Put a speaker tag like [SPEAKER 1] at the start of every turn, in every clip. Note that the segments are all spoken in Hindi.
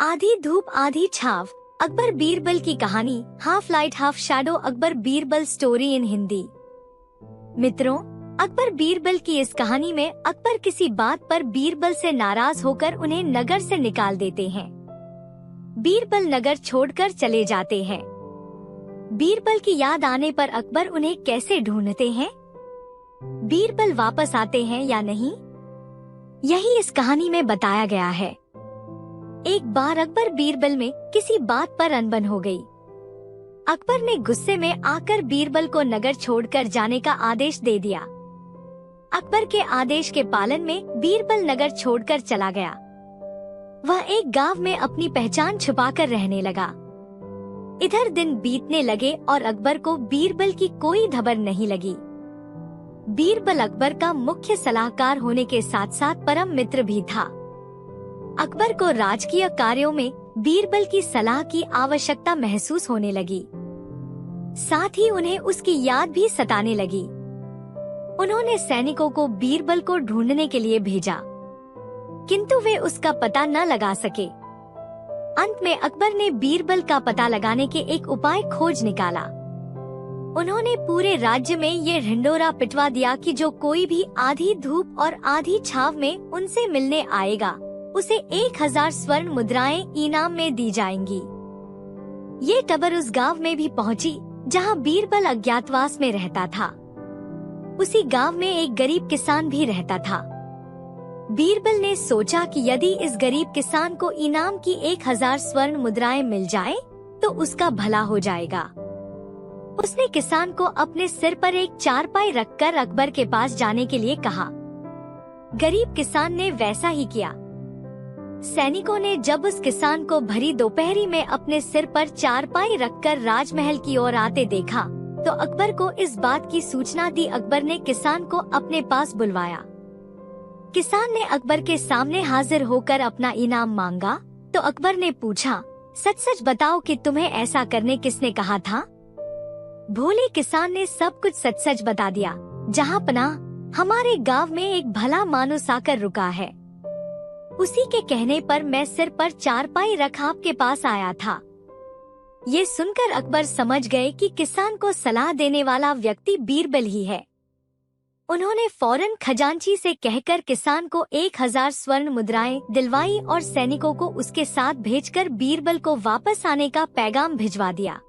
[SPEAKER 1] आधी धूप आधी छाव, अकबर बीरबल की कहानी। Half light half shadow, Akbar Birbal story in Hindi. मित्रों, अकबर बीरबल की इस कहानी में अकबर किसी बात पर बीरबल से नाराज होकर उन्हें नगर से निकाल देते हैं। बीरबल नगर छोड़कर चले जाते हैं। बीरबल की याद आने पर अकबर उन्हें कैसे ढूंढते हैं? बीरबल वापस आते हैं या नहीं, यही इस कहानी में बताया गया है। एक बार अकबर बीरबल में किसी बात पर अनबन हो गई। अकबर ने गुस्से में आकर बीरबल को नगर छोड़कर जाने का आदेश दे दिया। अकबर के आदेश के पालन में बीरबल नगर छोड़कर चला गया। वह एक गांव में अपनी पहचान छुपाकर रहने लगा। इधर दिन बीतने लगे और अकबर को बीरबल की कोई खबर नहीं लगी। बीरबल अकबर का मुख्य सलाहकार होने के साथ साथ परम मित्र भी था। अकबर को राजकीय कार्यों में बीरबल की सलाह की आवश्यकता महसूस होने लगी। साथ ही उन्हें उसकी याद भी सताने लगी। उन्होंने सैनिकों को बीरबल को ढूंढने के लिए भेजा, किंतु वे उसका पता न लगा सके। अंत में अकबर ने बीरबल का पता लगाने के एक उपाय खोज निकाला। उन्होंने पूरे राज्य में ये ढिंढोरा पिटवा दिया कि जो कोई भी आधी धूप और आधी छाव में उनसे मिलने आएगा, उसे 1000 स्वर्ण मुद्राएं इनाम में दी जाएंगी। ये खबर उस गांव में भी पहुंची जहां बीरबल अज्ञातवास में रहता था। उसी गांव में एक गरीब किसान भी रहता था। बीरबल ने सोचा कि यदि इस गरीब किसान को इनाम की 1000 स्वर्ण मुद्राएं मिल जाए तो उसका भला हो जाएगा। उसने किसान को अपने सिर पर एक चारपाई रखकर अकबर के पास जाने के लिए कहा। गरीब किसान ने वैसा ही किया। सैनिकों ने जब उस किसान को भरी दोपहरी में अपने सिर पर चारपाई रखकर राजमहल की ओर आते देखा तो अकबर को इस बात की सूचना दी। अकबर ने किसान को अपने पास बुलवाया। किसान ने अकबर के सामने हाजिर होकर अपना इनाम मांगा तो अकबर ने पूछा, सच सच बताओ कि तुम्हें ऐसा करने किसने कहा था? भोले किसान ने सब कुछ सच सच बता दिया। जहाँ पनाह, हमारे गांव में एक भला मानुस आकर रुका है। उसी के कहने पर मैं सिर पर चारपाई रख आपके पास आया था। ये सुनकर अकबर समझ गए कि किसान को सलाह देने वाला व्यक्ति बीरबल ही है। उन्होंने फौरन खजांची से कहकर किसान को 1000 स्वर्ण मुद्राएं दिलवाई और सैनिकों को उसके साथ भेजकर बीरबल को वापस आने का पैगाम भिजवा दिया।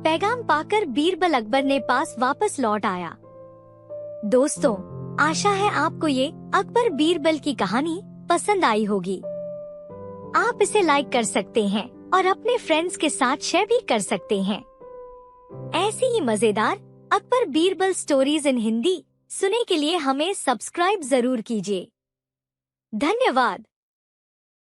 [SPEAKER 1] पैगाम पाकर बीरबल अकबर ने पास वापस लौट आया। दोस्तों, आशा है आपको ये अकबर बीरबल की कहानी पसंद आई होगी। आप इसे लाइक कर सकते हैं और अपने फ्रेंड्स के साथ शेयर भी कर सकते हैं। ऐसी ही मजेदार अकबर बीरबल स्टोरीज इन हिंदी सुनने के लिए हमें सब्सक्राइब जरूर कीजिए। धन्यवाद।